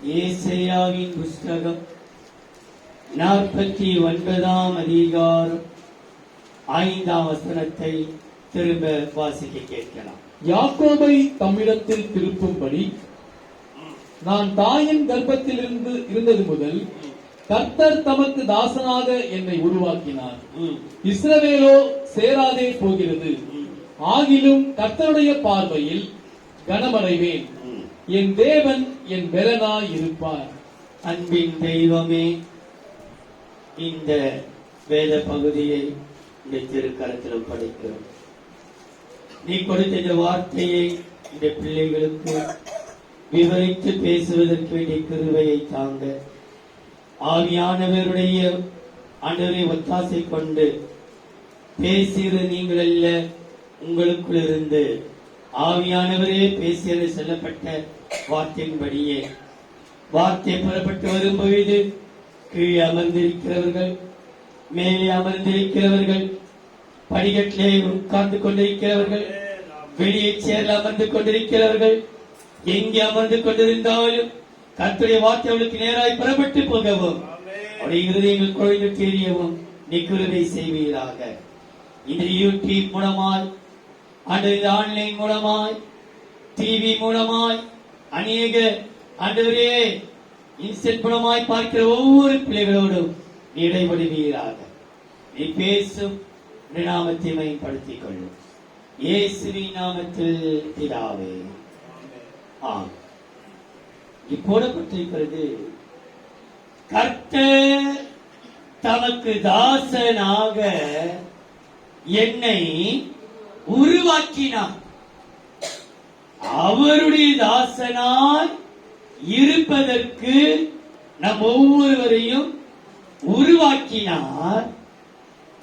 ஏசாயாவின் புஸ்தகம் 49ஆம் அதிகாரம் 5ஆம் வசனத்தை திரும்ப வாசிக்க கேட்கலாம். யாக்கோபை தம்மிடத்தில் திருப்பும்படி நான் தாயின் கர்ப்பத்தில் இருந்தது முதல் கர்த்தர் தமக்கு தாசனாக என்னை உருவாக்கினார். இஸ்ரவேலோ சேராதே போகிறது. ஆகிலும் கர்த்தருடைய பார்வையில் கனமடைவேன். என் தேவன் என் பெலனாய் இருப்பார். அன்பின் தெய்வமே, இந்த வேத பகுதியை இந்த திருக்கரத்தில் ஒப்படைக்கிறோம். நீ கொடுத்த இந்த வார்த்தையை இந்த பிள்ளைகளுக்கு விவரித்து பேசுவதற்கு வேண்டிய கிருபையை தாங்க. ஆவியானவருடைய ஆண்டவரை ஒத்தாசை கொண்டு பேசுகிற நீங்கள் அல்ல, உங்களுக்குள் இருந்து ஆவியானவரே பேசியது சொல்லப்பட்ட வார்த்தையின்படியே வார்த்தை புறப்பட்டு வரும்பொழுது கீழே அமர்ந்திருக்கிறவர்கள், மேலே அமர்ந்திருக்கிறவர்கள், படிக்கட்டிலே உட்கார்ந்து கொண்டிருக்கிறவர்கள், வெளியே சேர்ல அமர்ந்து கொண்டிருக்கிறவர்கள், எங்கே அமர்ந்து கொண்டிருந்தாலும் கர்த்தருடைய வார்த்தை அவளுக்கு நேராய் புறப்பட்டு போகவும் அவருடைய இருதயங்கள் குறைந்து தெரியவும் நீ கிருபை செய்வீராக. இந்த யூடியூப் மூலமாய், ஆன்லைன் மூலமாய், டிவி மூலமாய், அநேக ஆண்டவரே இன்ஸ்டன்ட் மூலமாய் பார்க்கிற ஒவ்வொரு பிள்ளைகளோடும் நீ இடைபடுவீராக. நீ பேசும் நாமத்தை மேம்படுத்திக் கொள்ளும். இயேசுவின் நாமத்தில் பிதாவே, ஆமென். போடப்பட்டிருக்கிறது, கர்த்தர் தமக்கு தாசனாக என்னை உருவாக்கினார். அவருடைய தாசனாய் இருப்பதற்கு நம் ஒவ்வொருவரையும் உருவாக்கினார்.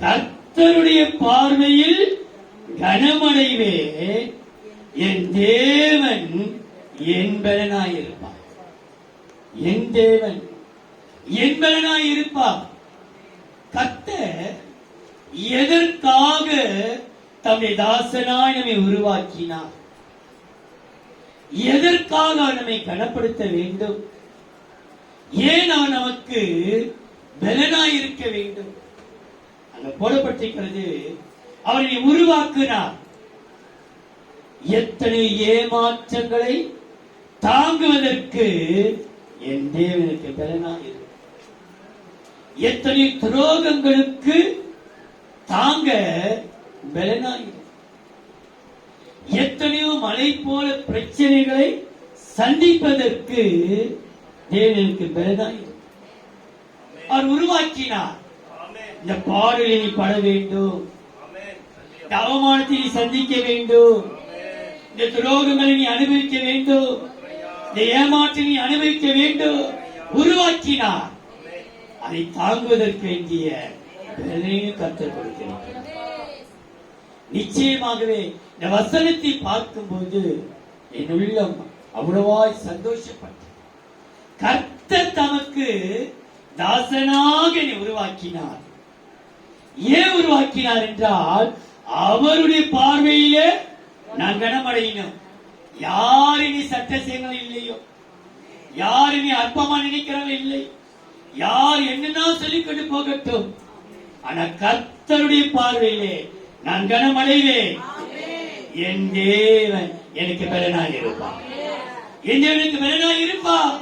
கர்த்தருடைய பார்வையில் கனமடைவே என் தேவன் என்பதனாயிருப்பார். என் தேவன் என்பதனாயிருப்பார். கர்த்தர் எதற்காக தம்முடைய தாசனாய் நம்மை உருவாக்கினார்? எதற்காக நம்மை கனப்படுத்த வேண்டும்? ஏன் அவர் நமக்கு பலனாய் இருக்க வேண்டும்? அங்க போடப்பட்டிருக்கிறது, அவரை உருவாக்கினார். எத்தனை ஏமாற்றங்களை தாங்குவதற்கு என் தேவனுக்கு பலனாய் இருக்கும். எத்தனை துரோகங்களுக்கு தாங்க பலனாய் இருக்கும். எத்தனையோ மலை போல பிரச்சனைகளை சந்திப்பதற்கு தேவனுக்கு பலனாய் இருக்கும். அவர் உருவாக்கினார். இந்த பாடலை நீ பட வேண்டும், இந்த அவமானத்தை நீ சந்திக்க வேண்டும், இந்த துரோகங்களை நீ அனுபவிக்க வேண்டும், இந்த ஏமாற்றை நீ அனுபவிக்க வேண்டும். உருவாக்கினார். அதை தாங்குவதற்கு வேண்டிய பலனையும் கற்றுக் கொடுக்கிறார். நிச்சயமாகவே இந்த வசனத்தை பார்க்கும்போது என் உள்ளம் அவ்வளவாய் சந்தோஷப்பட்ட. கர்த்தர் தமக்கு தாசனாக என்னை உருவாக்கினார். ஏன் உருவாக்கினார் என்றால், அவருடைய பார்வையிலே நான் கனமடையினோம். யார் இனி சட்ட செய்யணும் இல்லையோ, யார் இனி அற்பமா நினைக்கிறவங்க இல்லை, யார் என்னன்னா சொல்லிக்கொண்டு போகட்டும், ஆனா கர்த்தருடைய பார்வையிலே நான் கனமடைவேன். என் தேவன் எனக்கு பலனாக இருப்பார். என் தேவனுக்கு பலனாக இருப்பார்.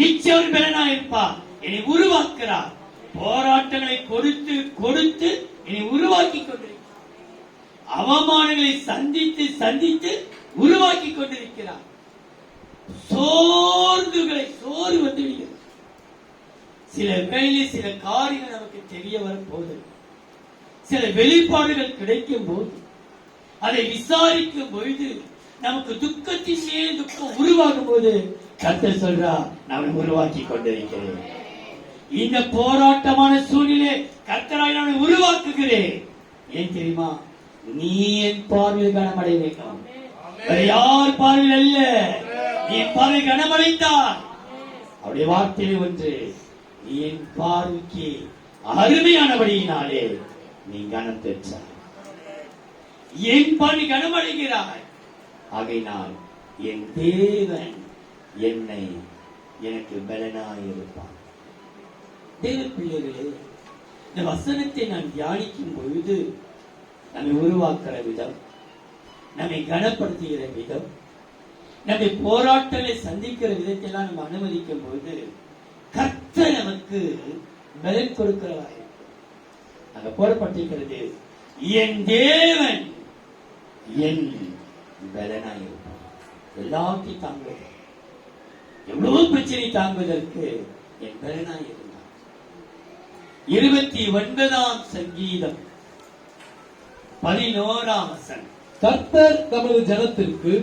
நிச்சயம் பலனாக இருப்பார். என்னை உருவாக்குறார். போராட்டங்களை கொடுத்து கொடுத்து என்னை உருவாக்கி கொண்டிருக்கிறார். அவமானங்களை சந்தித்து சந்தித்து உருவாக்கி கொண்டிருக்கிறார். சோர்வு வந்துவிடுகிறது. சில வேளை சில காரியங்கள் நமக்கு தெரிய வரும் போது, சில வெளிப்பாடுகள் கிடைக்கும் போது, அதை விசாரிக்கும் பொழுது நமக்கு துக்கத்தின் மேல் துக்கம் உருவாகும் போது கர்த்தர் சொல்றா, நான் உருவாக்கி கொண்டிருக்கிறேன். இந்த போராட்டமான சூழ்நிலை கர்த்தராய் நான் உருவாக்குகிறேன். ஏன் தெரியுமா? நீ என் பார்வையில் கனமடைய வேண்டும். யார் பார்வையில் அல்ல, நீ என் பார்வை கனமடைந்தார். அவருடைய வார்த்தையில் ஒன்று, நீ என் பார்வைக்கு அருமையானபடியினாலே நீ கனம் பெற்றாய். என் பார்வை கனமடைகிறாய். ஆகையினால் என் தேவன் என்னை எனக்கு பலனாய் இருப்பார். தேவ பிள்ளைகளே, இந்த வசனத்தை நான் தியானிக்கும் பொழுது நம்மை உருவாக்குற விதம், நம்மை கனப்படுத்துகிற விதம், நம்மை போராட்டங்களை சந்திக்கிற விதத்தை எல்லாம் நம்ம அனுமதிக்கும் பொழுது கர்த்தர் நமக்கு பலன் கொடுக்கிறவராய் அங்க போடப்பட்டிருக்கிறது, என் தேவன் என் பலனாய் இருப்பார். எல்லாத்தையும் தாங்குவது, எவ்வளவு பிரச்சனை தாங்குவதற்கு என் பலனாய் இருந்தார். 29ஆம் சங்கீதம் 11ஆம் வசனம். கர்த்தர் தமது ஜனத்திற்கு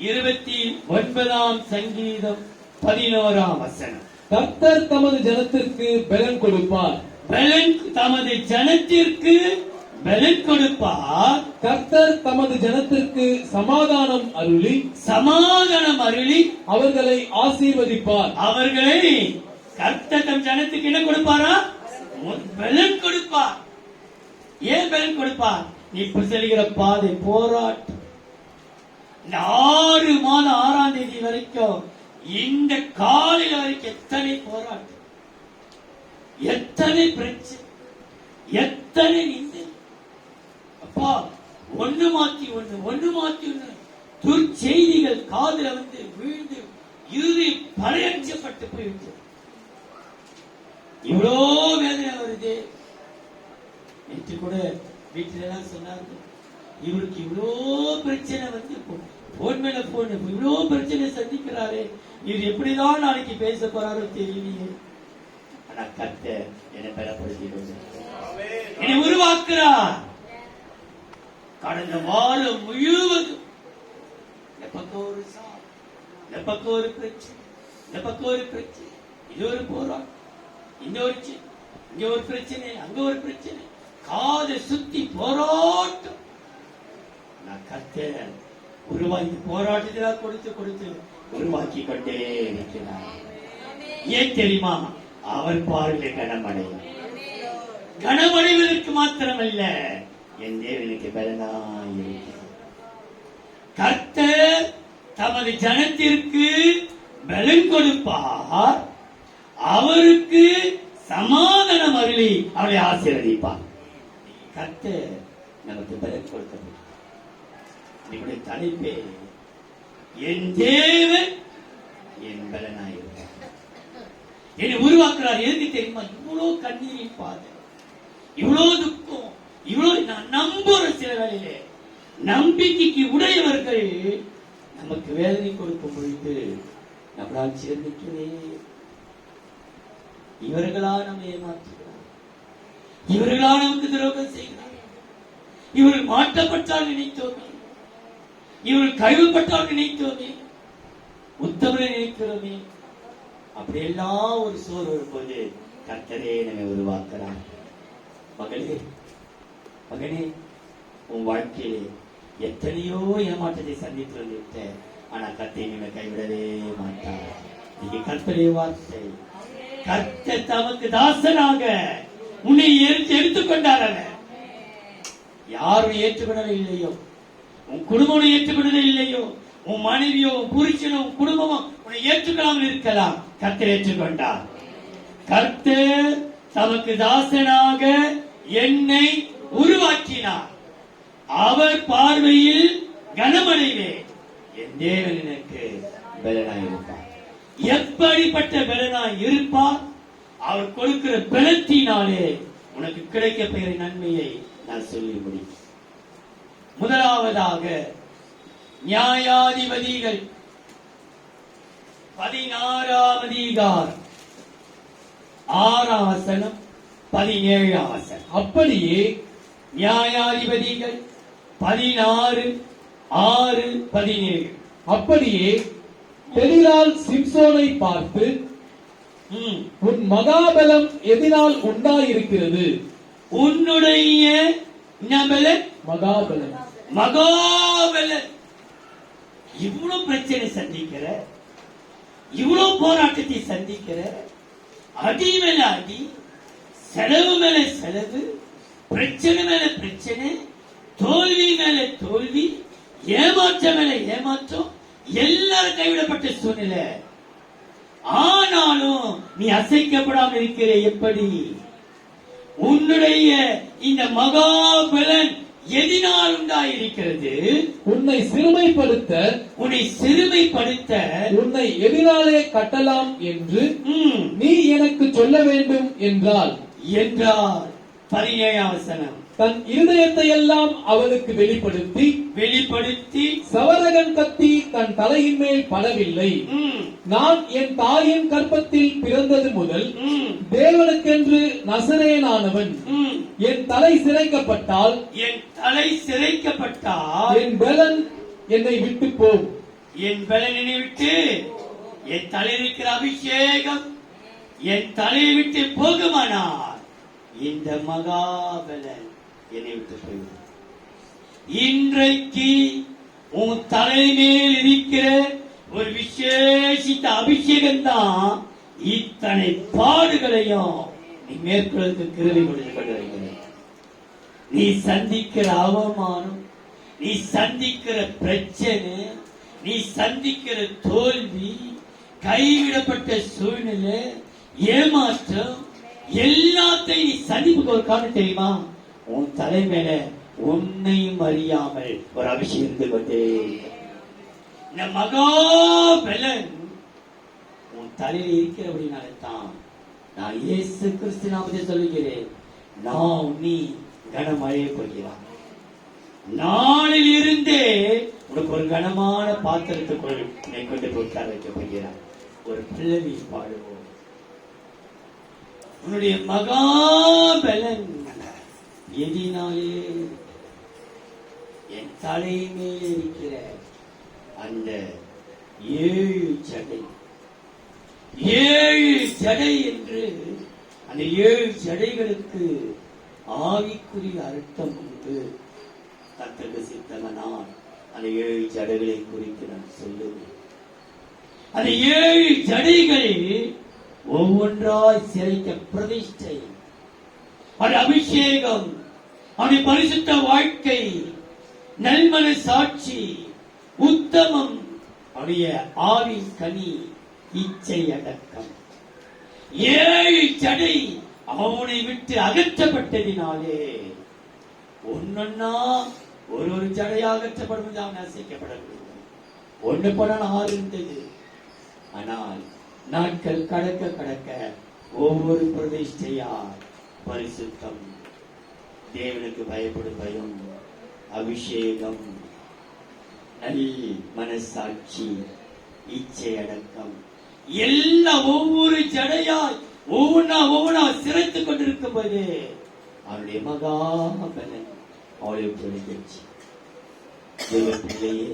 29ஆம் சங்கீதம் 11ஆம் வசனம். கர்த்தர் தமது ஜனத்திற்கு பலன் கொடுப்பார். தமது ஜனத்திற்கு பலன் கொடுப்பார். கர்த்தர் தமது ஜனத்திற்கு சமாதானம் அருளி அவர்களை ஆசீர்வதிப்பார். அவர்களை கர்த்தர் தம் ஜனத்துக்கு என்ன கொடுப்பாரா? பலன் கொடுப்பார். ஏன் பலன் கொடுப்பார்? நீ இப்ப செல்கிற பாதை போராட்டம். இந்த 6 மாதம் 6ஆம் தேதி வரைக்கும், இந்த காலையில வரைக்கும் எத்தனை போராட்டம், எத்தனை பிரச்சனை, எத்தனை நிந்தை. அப்பா, ஒண்ணு மாத்தி ஒண்ணு துர்ச்செய்திகள் காதுல வந்து விழுந்து இறுதி பறையடிக்கப்பட்டு போயிடுச்சு. இவ்வளோ வேதனை வருது. நேற்று கூட வீட்டுல எல்லாம் சொன்னாங்க, இவருக்கு இவ்வளோ பிரச்சனை வந்து போன் மேல போன் இவ்வளோ பிரச்சனை சந்திக்கிறாரு, இவர் எப்படிதான் நாளைக்கு பேச போறாரோ தெரியலையே. ஆனா கர்த்தர் என்னை பலப்படுத்தி என்னை உருவாக்குறார். கடந்த வாரம் முழுவதும் இந்த பக்கம் ஒரு சார், இந்த பக்கம் ஒரு பிரச்சனை, இந்த பக்கம் ஒரு பிரச்சனை, இது ஒரு போராட்டம், இங்க ஒரு பிரச்சனை, அங்க ஒரு பிரச்சனை, காதை சுத்தி போராட்டம். நான் கர்த்தர் உருவாக்கி போராட்டத்தில கொடுத்து உருவாக்கி கொண்டே இருக்கிறார். ஏன் தெரியுமா? அவர் பார்வையில கனமடைவதற்கு மாத்திரமல்ல, என் தேவனுக்கு பலனாயிருக்கிறார். கர்த்தர் தமது ஜனத்திற்கு பலன் கொடுப்பார். அவருக்கு சமாதானம் அருளி அவரை ஆசீர்வதிப்பார். கர்த்தர் நமக்கு பலன் கொடுக்க என்னுடைய தலைப்பே, என் தேவன் என் பலனாயிருப்பார். என்னை உருவாக்குறார். எதுக்கு தெரியுமா? இவ்வளவு கண்ணீரின் பாதை, இவ்வளவு துக்கம், இவ்வளவு நான் நம்புற சில வேளையிலே நம்பிக்கைக்கு உடையவர்கள் நமக்கு வேதனை கொடுக்கும் பொழுது நம்மளால் சேர்ந்திக்கவே, இவர்களா நம்ம ஏமாற்றுகிறார், இவர்களா நமக்கு துரோகம் செய்கிறார், இவர்கள் மாற்றப்பட்டால் நினைத்தோமே, இவர்கள் கைவிடப்பட்டால் நினைத்தோமே, உத்தமரை நினைக்கிறோமே. அப்படியெல்லாம் ஒரு சோறு வரும்போது கர்த்தரே நம்மை உருவாக்குறார். மகனே, உன் வாழ்க்கையிலே எத்தனையோ ஏமாற்றத்தை சந்தித்து வந்துவிட்ட, ஆனா கர்த்தரை நம்மை கைவிடவே மாட்டார். நீங்க கர்த்தருடைய வார்த்தை, கர்த்தர் தமக்கு தாசனாக உன்னை எடுத்துக்கொண்டார். யாரும் ஏற்றுக்கொள்ளவே இல்லையோ, உன் குடும்பம் ஏற்றுக்கொண்டதே இல்லையோ, உன் மனைவியோ, உன் புருஷனோ, உன் குடும்பமோ உன்னை ஏற்றுக்கொள்ளாமல் இருக்கலாம், கர்த்தர் ஏற்றுக்கொண்டார். கர்த்தர் தமக்கு தாசனாக என்னை உருவாக்கினார். அவர் பார்வையில் கனமடைவே, என் தேவன் எனக்கு பலனாய் இருப்பார். எப்படிப்பட்ட பலனாய் இருப்பார்? அவர் கொடுக்கிற பலத்தினாலே உனக்கு கிடைக்க பெயர நன்மையை நான் சொல்லி முடியும். முதலாவதாக நியாயாதிபதிகள் 16ஆம் அதிகாரம் 6ஆம் வசனம் 17ஆம் வசனம். அப்படியே நியாயாதிபதிகள் 16:6-17. அப்படியே தெலிலாள் சிம்சோனை பார்த்து, உன் மகாபலம் எதினால் உண்டாயிருக்கிறது? உன்னுடைய மகாபலம். இவ்வளவு பிரச்சனை சந்திக்கிற, இவ்வளவு போராட்டத்தை சந்திக்கிற, அடி மேல அடி, செலவு மேல செலவு, பிரச்சனை மேல பிரச்சனை, தோல்வி மேல தோல்வி, ஏமாற்றம் மேல ஏமாற்றம், எல்லாரும் கைவிடப்பட்ட சூழ்நிலை. ஆனாலும் நீ அசைக்கப்படாமல் இருக்கிற எப்படி? உன்னுடைய இந்த மகாபலன் எதினால் உண்டாயிருக்கிறது? உன்னை சிறுமைப்படுத்த உன்னை எதினாலே கட்டலாம் என்று நீ எனக்கு சொல்ல வேண்டும் என்றால் 17ஆம் வசனம். தன் இருதயத்தை எல்லாம் அவனுக்கு வெளிப்படுத்தி சவரகன் கத்தி தன் தலையின் மேல் படவில்லை. நான் என் தாயின் கர்ப்பத்தில் பிறந்தது முதல் தேவனுக்கென்று நசரேயனானவன். என் தலை சிரைக்கப்பட்டால் என் பலன் என்னை விட்டு போம். என் பலன் என்னை விட்டு, என் தலையில் இருக்கிற அபிஷேகம் என் தலையை விட்டு போகுமானால் இந்த மகாபலன் என்னை விட்டு போய்விடும். இன்றைக்கு உன் தலைமேல் இருக்கிற ஒரு விசேஷித்த அபிஷேகம் தான் இத்தனை பாடுகளையும் நீ மேற்கொள்ளுக்கு கிருபை கொடுத்து கொண்டிருக்கிறது. நீ சந்திக்கிற அவமானம், நீ சந்திக்கிற பிரச்சனை, நீ சந்திக்கிற தோல்வி, கைவிடப்பட்ட சூழ்நிலை, ஏமாற்றம், எல்லாத்தையும் நீ சந்திப்புக்கு ஒரு காரணம் தெரியுமா? உன் தலை மேல உன்னையும் அறியாமல் ஒரு அபிஷேகம் இருந்து கொண்டே இந்த மகாபலன் உன் தலையில் இருக்கிறபடினால தான் நான் இயேசு கிறிஸ்து நாமத்தை சொல்லுகிறேன். நான் நீ கனமழைய போகிறான். நாளில் இருந்தே உனக்கு ஒரு கனமான பாத்திரத்துக்குள் என்னை கொண்டு போய் உட்கார வைக்க போகிறான். ஒரு பல்லவி பாடுவோம். உன்னுடைய மகாபலன் எதினாலே என் தலைமேல் இருக்கிற அந்த 7 ஜடை என்று அந்த 7 ஜடைகளுக்கு ஆவிக்குரிய அர்த்தம் உண்டு. கர்த்தருக்கு சித்தமானால் அந்த 7 ஜடைகளை குறித்து நான் சொல்லுவேன். அந்த 7 ஜடைகளில் ஒவ்வொன்றாய் சிறைக்க பிரதிஷ்டை, அது அபிஷேகம், அது பரிசுத்த வாழ்க்கை, நல்மன சாட்சி, உத்தமம், அவருடைய ஆவின் கனி, இச்சை அடக்கம். 7 ஜடை அவனை விட்டு அகற்றப்பட்டதினாலே ஒன்னொன்னா ஒரு ஜடையாக அகற்றப்படும். அவன் அசைக்கப்படவில்லை. ஒன்று போனால் 6 இருந்தது. ஆனால் நாட்கள் கடக்க ஒவ்வொரு பிரதிஷ்டையா பரிசுத்தம், தேவனுக்கு பயப்படும் பயம், அபிஷேகம், நல் மனசாட்சி, இச்சை அடக்கம் எல்லாம் ஒவ்வொரு ஜடையாய் ஒவ்வொன்னா சிறைத்துக் கொண்டிருக்கும் போது அவருடைய மகாபலன் அவளை விட்டு பிள்ளையே,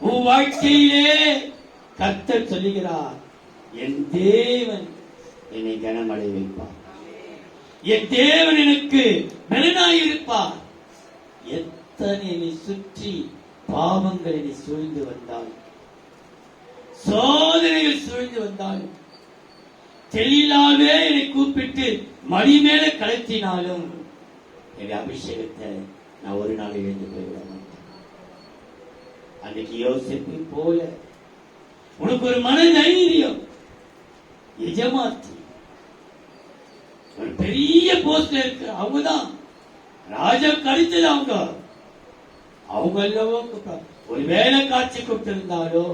உன் வாழ்க்கையிலே கர்த்தர் சொல்லுகிறார், என் தேவன் என்னை கனமடை வைப்பார், என் தேவன் எனக்கு பலனாயிருப்பார். எத்தனை என்னை சுற்றி பாவங்கள் என்னை சூழ்ந்து வந்தாலும், சோதனைகள் சூழ்ந்து வந்தாலும், தெளிலாவே என்னை கூப்பிட்டு மடி மேல கலத்தினாலும் என் அபிஷேகத்தை நான் ஒரு நாள் இழந்து போய்விட மாட்டேன். அன்னைக்கு யோசிப்பை போல உனக்கு ஒரு மன தைரியம். எஜமாத்தி ஒரு பெரிய போஸ்ட்ல இருக்கு, அவங்கதான் ராஜா கடித்தது. அவங்க அல்லவோ ஒரு வேலை காட்சி கூப்பிட்டிருந்தாலோ,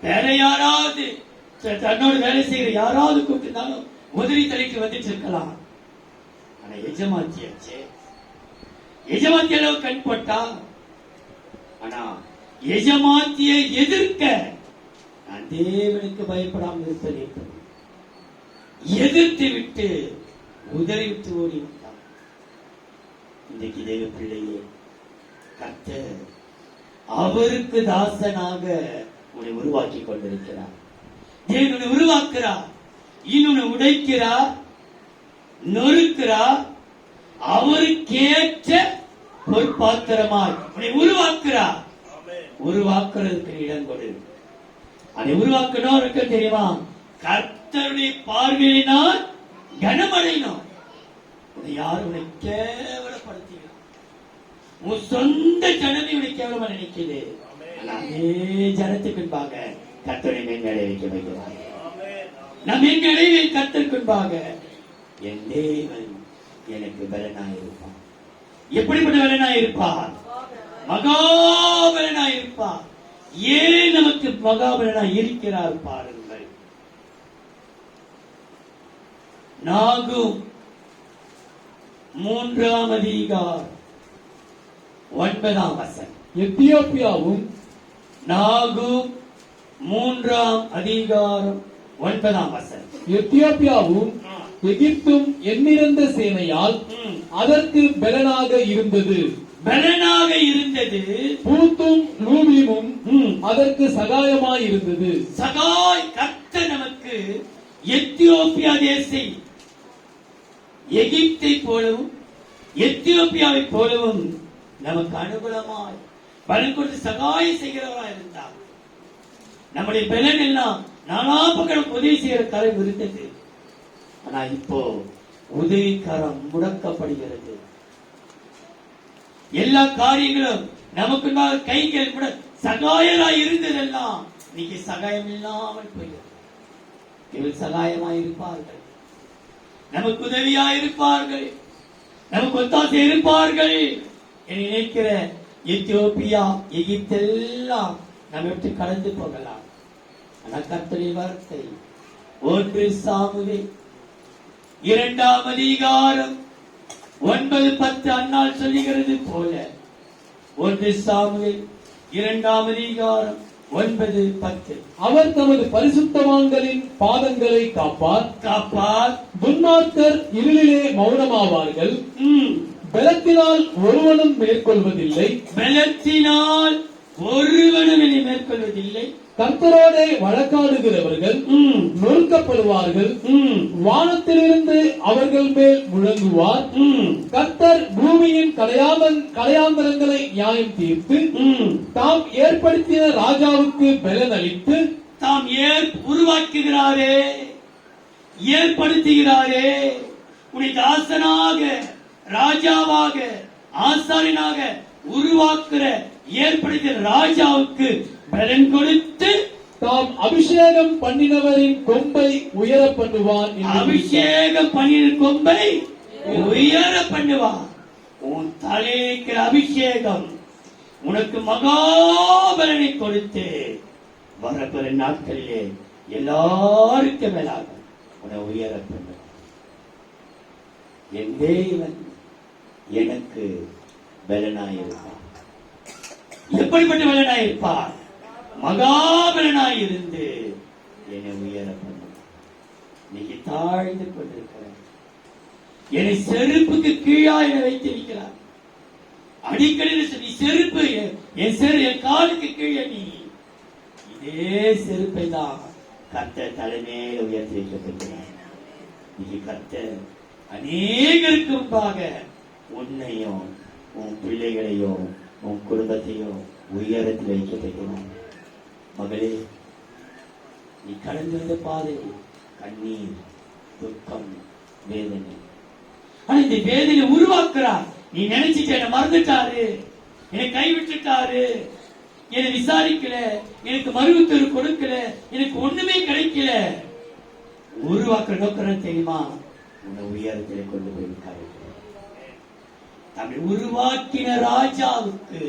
வேற யாராவது தன்னோட வேலை செய்யற யாராவது கூப்பிட்டிருந்தாலும் உதவி தலைக்கு வந்துட்டு இருக்கலாம். ஆனா எஜமாத்தியாச்சே, எஜமாத்தி அளவு கண் போட்டா. ஆனா எஜமாத்தியை எதிர்க்க நான் தேவனுக்கு பயப்படாமல் இருப்பதை எதிர்த்து விட்டு உதறி விட்டு ஓடி விட்டான். இன்றைக்கு தேவ பிள்ளையே, கர்த்தர் அவருக்கு தாசனாக உன்னை உருவாக்கி கொண்டிருக்கிறார். தேவனை உருவாக்குறார், இன்னொன்னு உடைக்கிறார், நொறுக்கிறார். அவருக்கேற்ற பொற்பாத்திரமாய் உன்னை உருவாக்குறார். உருவாக்குறதுக்கு இடம் கொடு. அதை உருவாக்கணும் இருக்க தெரியுமா? கர்த்தருடைய பார்வையினால் கனமடையணும். உன்னை யாரும் உன்னை கேவலப்படுத்தினார். உன் சொந்த ஜனமே உன்னை கேவலமா நினைக்குது. அதே ஜனத்துக்கு பின்பாக கர்த்தரை மேன்மேலே வைக்க வைக்கிறார். நம் எங்களை கர்த்தருக்குன்பாக என் தேவன் எனக்கு பலனாயிருப்பார். எப்படிப்பட்ட பலனாயிருப்பார்? மகாபலனாயிருப்பார். ஏன் நமக்கு மகாபலனாய் இருக்கிறார் பாருங்கள். நாகும் 3ஆம் அதிகாரம் 9ஆம் வசனம். எத்தியோப்பியாவும் நாகும் 3ஆம் அதிகாரம் 9ஆம் வசனம். எத்தியோப்பியாவும் எகிப்தும் எண்ணிறந்த சேனையால் அதற்கு பலனாக இருந்தது. பலனாக இருந்தது. பூத்தும் லூபீமும் அதற்கு சகாயமாய் இருந்தது. சகாய் கர்த்தர் நமக்கு எத்தியோப்பியா தேசை எகிப்தை போலவும் எத்தியோப்பியாவை போலவும் நமக்கு அனுகூலமாய் பலன் கொடுத்து சகாயம் செய்கிறவராய் இருந்தார். நம்முடைய பலன் எல்லாம் நானா பக்கம் உதவி செய்கிற கரம் இருந்தது. ஆனா இப்போ உதவிக்கரம் முடக்கப்படுகிறது. எல்லா காரியங்களும் நமக்கு கைகள் கூட சகாயராய் இருந்ததெல்லாம் இன்னைக்கு சகாயம் இல்லாமல் போகிறது. இவள் சகாயமாய் இருப்பார்கள், நமக்கு உதவியாய் இருப்பார்கள், நமக்கு ஒத்தாசை இருப்பார்கள் என நினைக்கிற எத்தியோப்பியா எகிப்தெல்லாம் நம்ம விட்டு கடந்து போகலாம். ஆனா கர்த்தருடைய வார்த்தை 1 சாமுவேல் 2ஆம் அதிகாரம் 9-10 அந்நாள் சொல்லுகிறது போல 1 சாமுவேல் 2ஆம் அதிகாரம் 9-10 அவர் தமது பரிசுத்தவான்களின் பாதங்களை காப்பார். துன்மார்க்கர் இருளிலே மௌனமாவார்கள். பலத்தினால் ஒருவனும் மேற்கொள்வதில்லை. பலத்தினால் ஒருவனும் என்னை மேற்கொள்வதில்லை. கர்த்தரோட வழக்காடுகிறவர்கள் நொறுக்கப்படுவார்கள். வானத்திலிருந்து அவர்கள் மேல் முழங்குவார். கர்த்தர் பூமியின் கடையாந்தரங்களை நியாயம் தீர்த்து தாம் ஏற்படுத்தின ராஜாவுக்கு பலன் அளித்து தாம் உருவாக்குகிறாரே, ஏற்படுத்துகிறாரே. உன்னை தாசனாக, ராஜாவாக, ஆசாரியனாக உருவாக்குற ஏற்படுத்திய ராஜாவுக்கு பலன் கொடுத்து தாம் அபிஷேகம் பண்ணினவரின் கொம்பை உயர பண்ணுவான். அபிஷேகம் பண்ணின கொம்பை உயர பண்ணுவான். உன் தலைக்கு அபிஷேகம் உனக்கு மகாபலனை கொடுத்து வரப்பெற நாட்களிலே எல்லாருக்கும் மேலாக உன்னை உயர பண்ணுவான். என் தேவன் எனக்கு பலனாயிருப்பார். எப்படிப்பட்ட பலனாயிருப்பார்? மகாபலனாய் இருந்து என்னை உயர பண்ணுவார். இன்னைக்கு தாழ்ந்து கொண்டிருக்கிறார். என்னை செருப்புக்கு கீழா என வைத்திருக்கிறார். அடிக்கடி நீ செருப்பு என் காலுக்கு கீழே நீ. இதே செருப்பை தான் கர்த்தர் தலைமையில் உயர்த்தி வைக்கப்பட்டிருக்கிறார். இன்னைக்கு கர்த்தர் அநேகருக்கு முன்பாக உன்னையும் உன் பிள்ளைகளையும் உன் குடும்பத்தையும் உயரத்தில் வைக்கப்பட்டிருக்கிறார். மகளே, நீ கடந்து வந்த பாதை கண்ணீர், துக்கம், வேதனை. ஆனா இந்த வேதனை உருவாக்குறார். நீ நினைச்சிட்டு என்ன மறந்துட்டாரு, என்னை கைவிட்டுட்டாரு, என்னை விசாரிக்கல, எனக்கு மருத்துவ கொடுக்கல, எனக்கு ஒண்ணுமே கிடைக்கல. உருவாக்குற நோக்கம் தெரியுமா? உன்னை உயரத்தில் கொண்டு போய் தம்மை உருவாக்கின ராஜாவுக்கு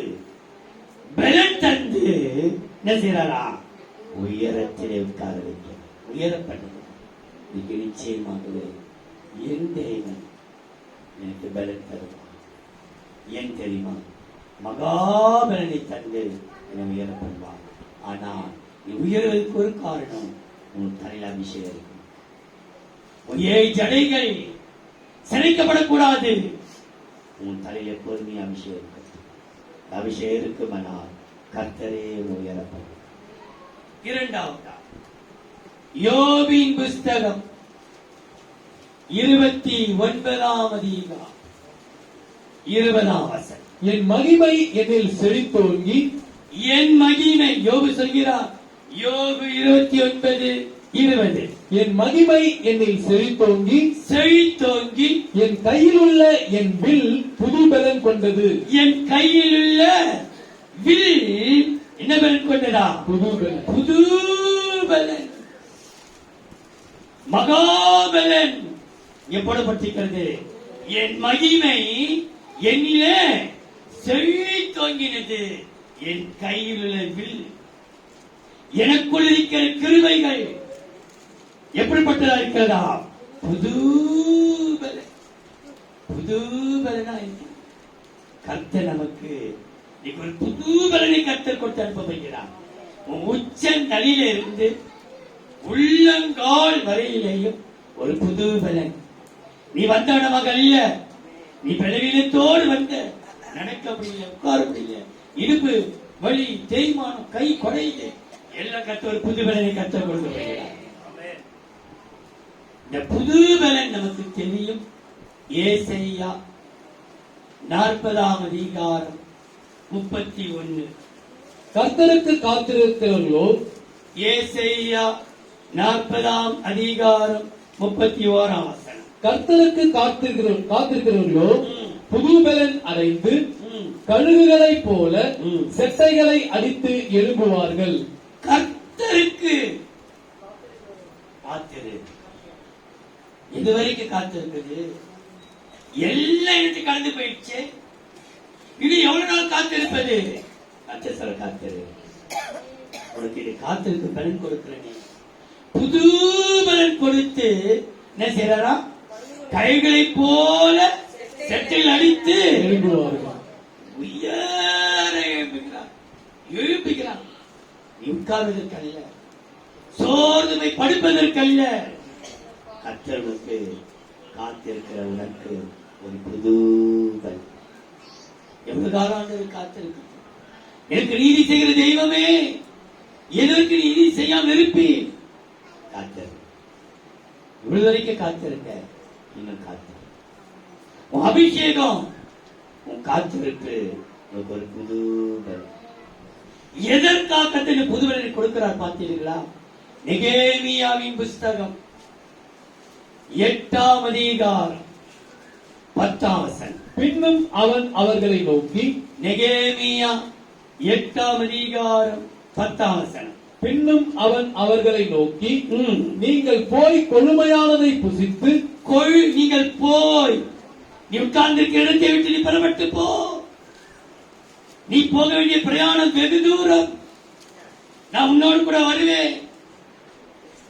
பலன் தந்து என்ன செய்யறாரா? உயரத்திலே உட்கார வைக்க, உயரப்பட்டது. இதுக்கு நிச்சயமாகவே என் தேவன் எனக்கு பலன் தருவான். ஏன் தெரியுமா? மகாபலனை தந்து என்னை உயர பண்ணுவான். ஆனா நீ உயர்வதற்கு ஒரு காரணம், உன் தலையில் அபிஷேகம் இருக்கும். ஜடைகள் சிறைக்கப்படக்கூடாது. உன் தலையில் எப்போதுமே அபிஷேகம் இருக்கும். அபிஷேகம் இருக்குமானால் கர்த்தரே உயரப்படும். இரண்டாவதா யோபின் புஸ்தகம் 29ஆம் அதிகாரம் 20ஆம் வசனம். என் மகிமை என்னில் செழித்தோங்கி, என் மகிமை யோபு சொல்கிறார். யோபு 29:20. என் மகிமை என்னில் செழித்தோங்கி செழித்தோங்கி என் கையில் உள்ள என் வில் புது பலன் கொண்டது. என் கையில் உள்ள வில் என்ன பலன் கொண்டதா? புது பலன். புது பலன், மகாபலன் எப்படப்பட்டிருக்கிறது. என் மகிமை என்னிலே செழித்தோங்கினது. என் கையில் உள்ள வில், எனக்குள் இருக்கிற கிருபைகள் எப்படிப்பட்டதா இருக்கிறதா? புது பலன். புது பலனா என்ன? கர்த்தர் நமக்கு இப்ப ஒரு புது பலனை கர்த்தர் கொடுத்து அனுப்ப போகிறார். உச்சன் தலையில இருந்து உள்ளங்கால் வரையிலேயும் ஒரு புது பலன். நீ வந்த மக அல்ல, நீ பலவீனத்தோடு வந்த, நடக்க முடியல, உட்கார முடியல, இடுப்பு வலி, தேய்மானம், கை கொடையிலே எல்லாம் கத்த ஒரு புது பலனை கர்த்தர் கொடுக்க போகிறார். இந்த புது பலன் நமக்கு தெரியும். ஏசாயா 40ஆம் அதிகாரம் 31. கர்த்தருக்கு காத்திருக்கிறவர்களோ, ஏசாயா 40ஆம் அதிகாரம் 31ஆம் வசனம். கர்த்தருக்கு காத்திருக்கிறவர்களோ புது பலன் அடைந்து ம். கழுகுகளைப் போல ம். செட்டைகளை அடித்து எழும்புவார்கள். கர்த்தருக்கு காத்திரு. இதுவரைக்கும் காத்திருக்குது, எல்லாம் எனக்கு கடந்து போயிடுச்சு. இது எவ்வளவு நாள் காத்திருப்பது? கர்த்தர் சொல்ல காத்திரு. உனக்கு இது காத்திருக்கு பலன் கொடுக்கிறேன். புது பலன் கொடுத்து என்ன செய்யறா? கைகளை போல செட்டில் அடித்து எழும்புவார்கள். உயர எழுப்புகிறான். நீ உட்கார்வதற்கல்ல, சோர்ந்துமை படுப்பதற்கல்ல, கர்த்தருக்கு காத்திருக்கிற உனக்கு ஒரு புது பலன். எவ்வளவு காலம் காத்திருக்கு. எனக்கு நீதி செய்கிற தெய்வமே, எதற்கு நீதி செய்யாமல் இருப்பி? காத்திரு. இவ்வளவு வரைக்கும் காத்திருக்க, இன்னும் காத்திரு. உன் அபிஷேகம், உன் காத்திருக்கு உனக்கு ஒரு புது பலன். எதற்காக கர்த்தர் புது பலனை கொடுக்கிறார் பார்த்தீர்களா? நெகேமியாவின் புஸ்தகம் 8ஆம் அதிகாரம் 10ஆம் வசனம். பின்னும் அவன் அவர்களை நோக்கி, நெகேமியா 8ஆம் அதிகாரம் 10ஆம் வசனம். பின்னும் அவன் அவர்களை நோக்கி, ம். நீங்கள் போய் கொழுமையானதை புசித்து நீங்கள் போய், நீ உட்கார்ந்திருக்கிற இடத்தை விட்டு நீ புறப்பட்டு போ. நீ போக வேண்டிய பிரயாணம் வெகு தூரம். நான் உன்னோடு கூட வருவேன்.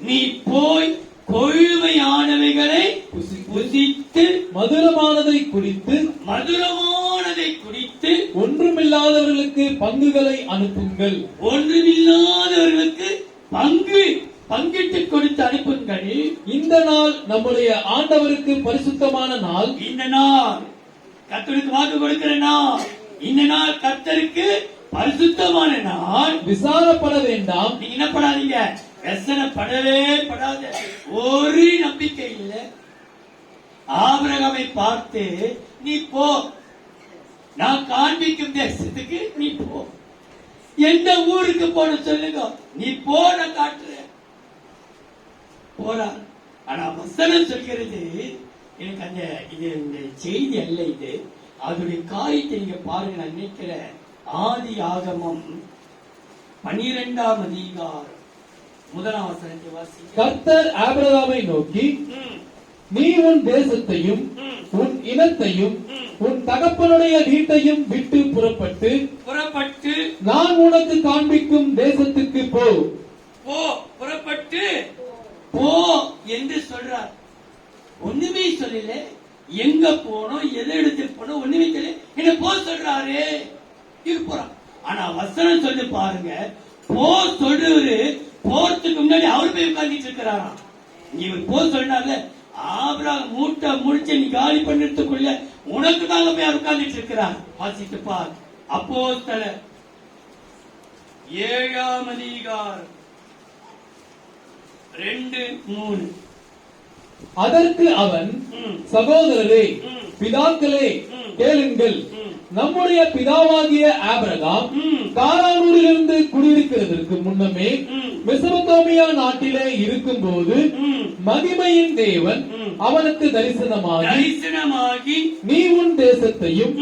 நீ போய் கொழுமையானவைகளை புசித்து மதுரமானதை குடித்து மதுரமானதை குடித்து ஒன்றுமில்லாதவர்களுக்கு பங்குகளை அனுப்புங்கள். ஒன்றுமில்லாதவர்களுக்கு பங்கிட்டுக் கொடுத்து அனுப்புங்கள். இந்த நாள் நம்முடைய ஆண்டவருக்கு பரிசுத்தமான நாள். இந்த நாள் கர்த்தருக்கு வாக்கு கொடுக்கிற நாள். இந்த நாள் கர்த்தருக்கு பரிசுத்தமான நாள். விசாரப்பட வேண்டாம். நீங்க என்ன படாதீங்க, வெசனப்படவே படாத. ஒரு நம்பிக்கை இல்லை. ஆபிரகாமை பார்த்து நீ போ, நான் காண்பிக்கும் தேசத்துக்கு நீ போ. எந்த ஊருக்கு போன சொல்லுங்க, நீ போ, நான் காட்டுறேன். போறான். ஆனா வசனம் சொல்கிறது, எனக்கு அந்த இது இந்த செய்தி அல்ல, இது அதோடைய காரியத்தை நீங்க பாருங்க. நான் நினைக்கிறேன் ஆதி ஆகமம் 12ஆம் அதிகாரம் 1ஆம் வசனத்தை வாசிங்க. கர்த்தர் ஆபிரகாமை நோக்கி, நீ உன் தேசத்தையும் உன் இனத்தையும் உன் தகப்பனுடைய வீட்டையும் விட்டு புறப்பட்டு நான் உனக்கு காண்பிக்கும் தேசத்துக்கு போ. புறப்பட்டு போ என்று சொல்றார். ஒண்ணுமே சொல்லல. எங்க போனோம், எதை இடத்துக்கு போனோம், ஒண்ணுமே தெரியல. என்ன போ சொல்றாரு, இது போறான். ஆனா வசனம் சொல்லி பாருங்க, போ சொல்றவரு போறதுக்கு முன்னாடி அவரு போய் உட்கார்ந்துட்டு இருக்கிறாராம். இவர் போ சொன்னார்ல, ஆபிரகாம் மூட்டை முடிச்சு நீ காலி பண்ணிட்டுக்குள்ள உனக்கு தாங்க போய் அவர் உட்கார்ந்துட்டு இருக்கிறார். வாசித்து பார். அப்போஸ்தலர் 7ஆம் அதிகாரம் 2-3. அதற்கு அவன், சகோதரரே, பிதாக்களே, கேளுங்கள். நம்முடைய பிதாவாகிய ஆபிரகாம் காரானூரிலிருந்து குடியிருக்கிறதற்கு முன்னமே மெசொப்பொத்தாமியா நாட்டிலே இருக்கும்போது மகிமையின் தேவன் அவனுக்கு தரிசனமாகி நீ உன் தேசத்தையும்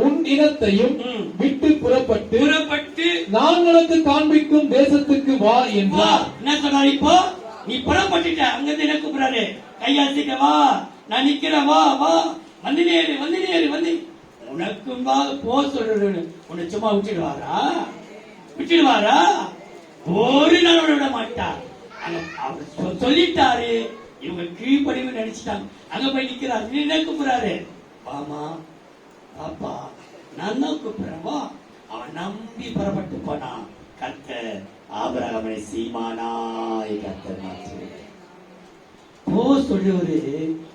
உன் இனத்தையும் விட்டு புறப்பட்டு நான் உனக்கு காண்பிக்கும் தேசத்துக்கு வா வா. என்றார். என்ன சொல்றாரு இப்போ? நீ புறப்பட்டுட்ட, அங்கிருந்து என்ன கூப்பிடுறாரு? கையாசிக்க வா, நான் நிக்கிறேன், வா வா, வந்து நேரு வந்து நேரு வந்து உனக்கும் வா போ சொல்றது. உன்னை சும்மா விட்டுடுவாரா? விட்டுடுவாரா? ஒரு நாள் விட மாட்டார். அவர் சொல்லிட்டாரு, இவங்க கீழ்ப்படிவு நினைச்சிட்டாங்க. அங்க போய் நிக்கிறாரு, நீ என்ன கூப்பிடுறாரு? வாமா பாப்பா, நான் தான் கூப்பிடுறேன் வா. அவன் நம்பி புறப்பட்டு போனான். கர்த்தர் ஆபிரகாமை சீமானாய் கர்த்தர் மாற்றி போ சொல்லுவது.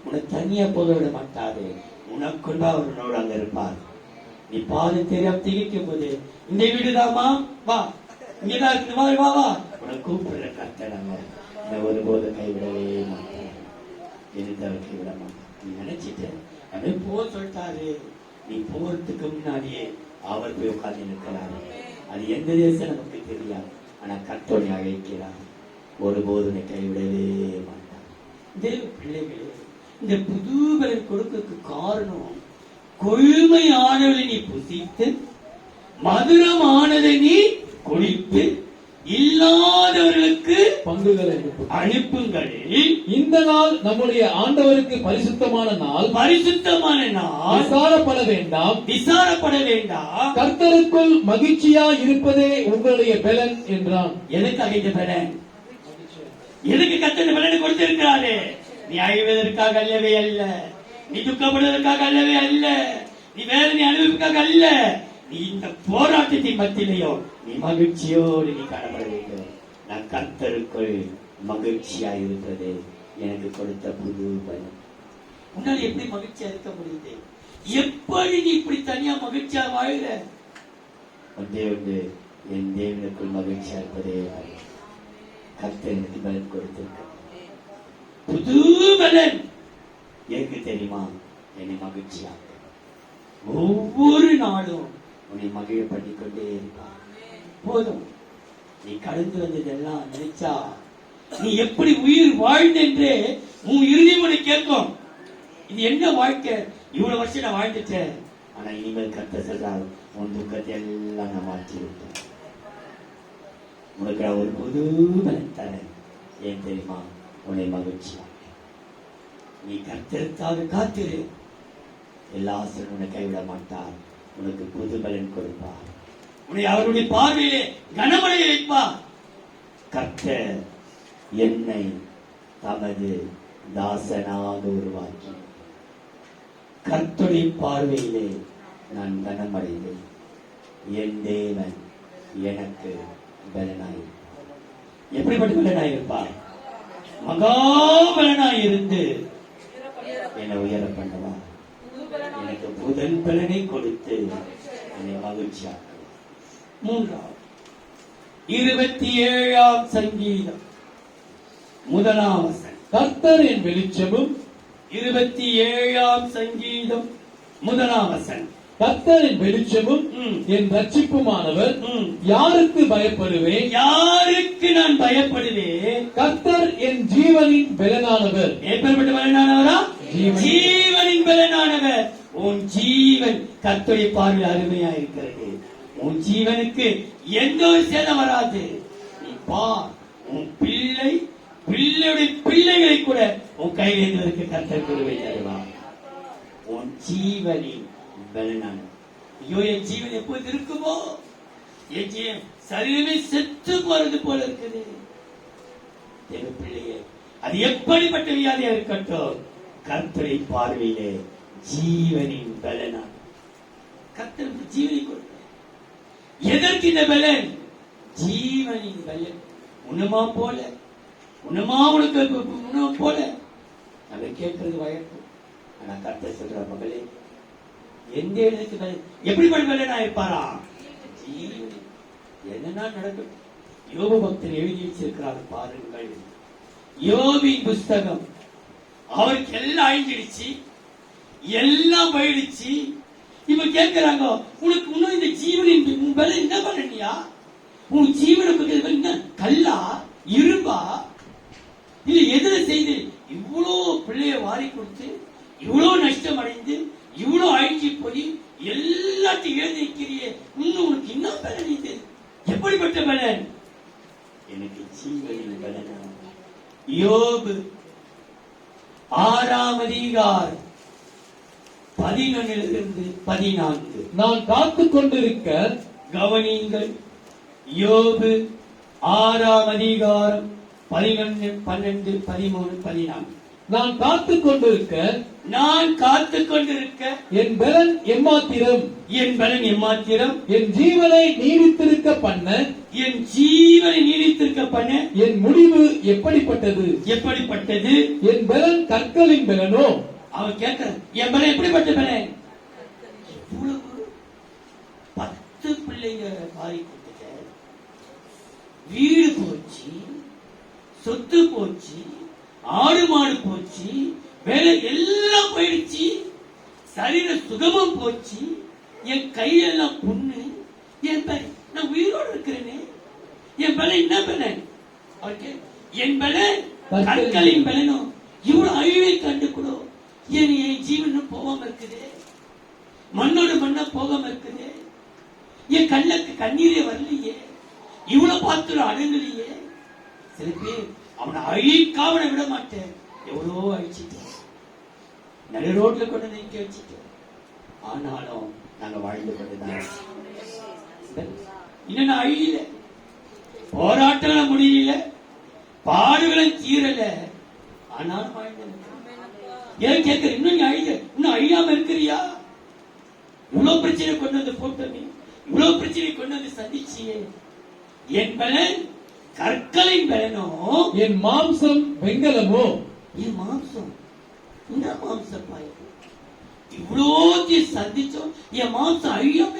உன்னை தனியா போக விட மாட்டாரு. உனக்குள்ளா அவரோட அங்க இருப்பார். நீ பாது தெரியாம திகைக்கும் போது, இந்த வீடுதாமா வா, இங்கதான் இருக்கு, வா வா வா, உனக்கு கூப்பிடுற கர்த்தர் அங்க ஒருபோது கைவிடவே மாட்டார். எதிர்த்தவர் கைவிட மாட்டார். நீ நினைச்சிட்டு அப்படியே போ சொல்லிட்டாரு. நீ போறதுக்கு முன்னாடியே அவர் போய் உட்கார்ந்து நிற்கிறாரு. அது எந்த தேசம் நமக்கு தெரியாது. ஆனா கர்த்தரை அழைக்கிறார். ஒருபோது கைவிடவே மாட்டார். தேவ பிள்ளைகளே, இந்த புது பலன் கொடுக்கிறதுக்கு காரணம், கொள்மையானவளை நீ புசித்து மதுரமானதை நீ குடித்து இல்லாதவர்களுக்கு பங்குகளை அனுப்புங்கள். இந்த நாள் நம்முடைய ஆண்டவருக்கு பரிசுத்தமான நாள். பரிசுத்தமான நாள். விசாரப்பட வேண்டாம், விசாரப்பட வேண்டாம். கர்த்தருக்குள் மகிழ்ச்சியா இருப்பதே உங்களுடைய பலன் என்றான். எதுக்காக இந்த பலன்? எதுக்கு கர்த்தர் பலனை கொடுத்திருக்கிறாரு? நீ அழிவதற்காக அல்லவே அல்ல, நீ துக்கப்படுவதற்காக அல்லவே அல்ல, நீ வேதனை அனுபவிக்காக அல்ல. நீ இந்த போராட்டத்தின் மத்தியிலையோ நீ மகிழ்ச்சியோடு நீ காணப்பட வேண்டும். நான் கர்த்தருக்குள் மகிழ்ச்சியா இருப்பது எனக்கு கொடுத்த புது பலன். உன்னால் எப்படி மகிழ்ச்சியா இருக்க முடியுது? எப்படி நீ இப்படி தனியா மகிழ்ச்சியா வாழுற? ஒன்றே ஒன்று, என் தேவனுக்குள் மகிழ்ச்சியா இருப்பதே கர்த்தர் எனக்கு பலன் கொடுத்திருக்க புது பலன். எனக்கு தெரியுமா? என்னை மகிழ்ச்சியா ஒவ்வொரு நாளும் உன்னை மகிழ பண்ணிக் கொண்டே இருப்பார். போதும், நீ கடந்து வந்ததெல்லாம் நினைச்சா நீ எப்படி உயிர் வாழ்ந்தென்று உன் இறுதி மொழி கேட்கும். இது என்ன வாழ்க்கை? இவ்வளவு வருஷம் நான் வாழ்ந்துட்டேன், ஆனா இனிமேல் கத்த சொல்றாரு, உன் துக்கத்தை எல்லாம் நான் மாற்றி விட்டேன். உனக்கு ஒரு புது பலன் தரேன். ஏன் தெரியுமா? உன்னை மகிழ்ச்சியா நீ கர்த்தருக்காக காத்திரு. எல்லா ஆசிரியரும் உன்னை கைவிட மாட்டார். உனக்கு புது பலன் கொடுப்பார். உன்னை அவருடைய பார்வையிலே கனமடைய வைப்பார். கர்த்தர் என்னை தமது தாசனாக உருவாக்கி கர்த்தருடைய பார்வையிலே நான் கனமடைந்தேன். என் தேவன் எனக்கு பலனாய், எப்படிப்பட்ட பலனாய் இருப்பார்? மகாபலனாய் இருந்து என்னை உயர பண்ணவா, எனக்கு புதன் பலனை கொடுத்து என்னை மகிழ்ச்சியாக. மூன்றாவது 27ஆம் சங்கீதம் 1ஆம் வசனம். கர்த்தர் என் வெளிச்சமும். 27ஆம் சங்கீதம் 1ஆம் வசனம். கர்த்தர் என் வெளிச்சமும் என் ரட்சிப்புமானவர். யாருக்கு பயப்படுவேன்? யாருக்கு நான் பயப்படுவேன்? கர்த்தர் என் ஜீவனின் பலனானவர். எப்பேற்பட்ட பலனானவரா? ஜீவன். ஜீவனின் பலனானவர். உன் ஜீவன் கர்த்தருடைய பார்வையில் அருமையா இருக்கிறது. உன் ஜீவனுக்கு எந்த ஒரு சேதம் வராது. நீ பார், உன் பிள்ளை பிள்ளையுடைய பிள்ளைகளை கூட உன் கையில் இருந்ததற்கு கர்த்தர் கிருபை தருவார். உன் ஜீவனின் பலனான. ஐயோ, என் ஜீவன் எப்போது இருக்குமோ? என் ஜீவன் சரீரமே செத்து போறது போல இருக்குது. தேவ பிள்ளையே, அது எப்படிப்பட்ட வியாதியா இருக்கட்டும், கர்த்தரை பார்வையிலே ஜீவனின் பலனான. கர்த்தர் ஜீவனை கொடுக்க. எதற்கு இந்த பலன்? ஜீவனின் பலன். உணமா போல, உணமா உனக்கு உணவு போல நம்ம கேட்கறது வழக்கம். ஆனா கர்த்தர் சொல்ற, மகளே, எந்த இடத்துக்கு பலன்? எப்படிப்பட்ட பலனா இருப்பாரா? ஜீவன். என்னன்னா நடக்கும்? யோபு பக்தர் எழுதி வச்சிருக்கிறார் பாருங்கள். யோபின் புஸ்தகம். அவருக்கு எல்லாம் அழிஞ்சிடுச்சு, எல்லாம் போயிடுச்சு. இப்ப கேட்கிறாங்க, உனக்கு இன்னும் இந்த ஜீவனின் பலன் என்ன பலனியா? உன் ஜீவனுக்கு என்ன கல்லா இரும்பா இல்ல எதிர செய்து இவ்வளோ பிள்ளைய வாரி கொடுத்து இவ்வளோ நஷ்டம் அடைந்து இவ்வளோ அழிஞ்சு போய் எல்லாத்தையும் இழந்து நிற்கிறியே, இன்னும் உனக்கு என்ன பலன்? இது எப்படிப்பட்ட பலன்? எனக்கு ஜீவனின் பலன். யோபு 6ஆம் அதிகாரம் 11 14. நான் காத்துக் கொண்டிருக்க கவனியுங்கள். யோபு 6ஆம் அதிகாரம் 11, 12, 13, 14. நான் காத்துக் கொண்டிருக்க நான் காத்துக் கொண்டிருக்க என் பலன் எம்மாத்திரம், என் பலன் எம்மாத்திரம், என் ஜீவனை நீடித்திருக்க பண்ண, என் ஜீவனை நீடித்திருக்க பண்ண, என் முடிவு எப்படிப்பட்டது? எப்படிப்பட்டது? என் பலன் கற்களின் பலனோ? அவன் கேட்கிறான், என் பலன் எப்படிப்பட்ட பலன்? இவ்வளவு 10 பிள்ளைங்க வாரி கொடுத்துட்ட, வீடு போச்சு, சொத்து போச்சு, ஆடு மாடு போச்சு, வேலை எல்லாம் போயிடுச்சு, சரீர சுகமும் போச்சு, என் கையெல்லாம் புண்ணு, என் பலன் நான் உயிரோடு இருக்கிறேனே, என் பலன் என்ன பலன்? என் பலன் கற்களின் பலனும் இவ்வளவு அழிவை கண்டு கூட என் ஜீவனும் போகாம இருக்குது, மண்ணோட மண்ணா போகாம இருக்குது, என் கண்ணுக்கு கண்ணீரே வரலையே, இவ்வளவு பார்த்து அடங்கலையே. சில பேர் அவனை அழிக்காம விட மாட்டேன், எவ்வளோ அழிச்சிட்டேன், நடு ரோட்ல கொண்டு நிக்க வச்சுட்டேன், ஆனாலும் நாங்க வாழ்ந்து கொண்டுதான் இன்னும் நான் அழியல, போராட்டம் முடியல, பாடுகளும் தீரல, ஆனாலும் வாழ்ந்து. ஏன் கேட்கிற, இன்னும் நீ இன்னும் அழியாம இருக்கிறியா? இவ்வளவு பிரச்சனை கொண்டு வந்து போட்ட நீ, இவ்வளவு பிரச்சனை கொண்டு வந்து சந்திச்சியே. என் பலன் கற்களின் பலனோ, என் மாம்சம் வெங்கலமோ? என் மாம்சம் இந்த மாம்சம் இவ்வளோ சந்திச்சோம், என் மாம்சம் அழியாம